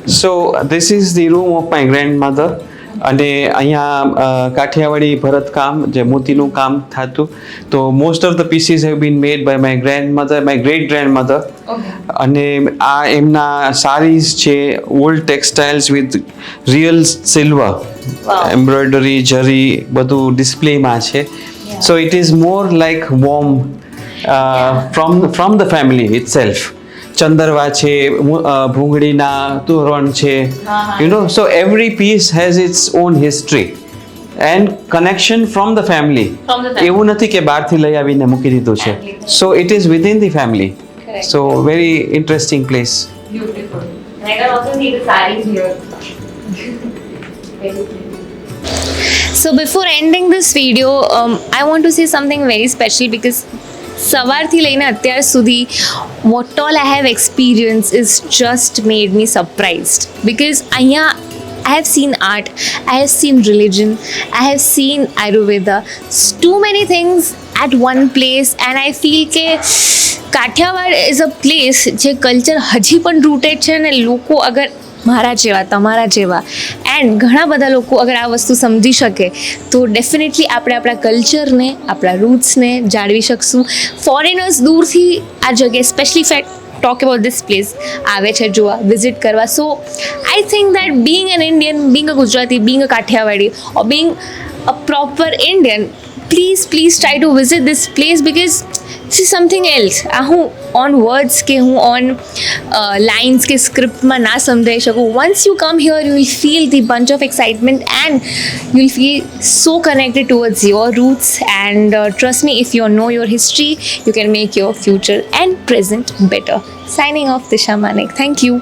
So this is the room of my grandmother. અને અહીંયા કાઠિયાવાડી ભરતકામ જે મોતીનું કામ થતું, તો most of the pieces have been made by my grandmother, my great grandmother. અને આ એમના સારીઝ છે, old textiles with real silver embroidery, zari બધું ડિસ્પ્લેમાં છે. So it is more like warm from the family itself. ચંદરવા છે, ભૂંગળીના તોરણ છે, you know. So every piece has its own history and connection from the family. એવું નથી કે બહારથી લઈ આવીને મૂકી દીધું છે. So it is within the family. So very interesting place. Beautiful. And I can also see the sarees here. So before ending this video, I want to say something very special because સવારથી લઈને અત્યાર સુધી what all I have experienced is just made me surprised because અહીંયા I have seen art, I have seen religion, I have seen Ayurveda, too many things at one place, and I feel કે Kathiawad is a place જે culture હજી પણ rooted છે ને લોકો અગર મારા જેવા, તમારા જેવા એન્ડ ઘણા બધા લોકો અગર આ વસ્તુ સમજી શકે તો ડેફિનેટલી આપણે આપણા કલ્ચરને, આપણા રૂટ્સને જાળવી શકશું. ફોરેનર્સ દૂરથી આ જગ્યાએ specially fact talk about this place આવે છે જોવા, વિઝિટ કરવા. So I think that being an Indian, being a Gujarati, being a Kathiawadi or being a proper Indian, please try to visit this place because this is something else. હું on words કે હું on lines કે સ્ક્રિપ્ટમાં ના સમજાઈ શકું. Once you come here you will feel the bunch of excitement and you will feel so connected towards your roots, and trust me, if you know your history you can make your future and present better. Signing off, Disha Manek. Thank you.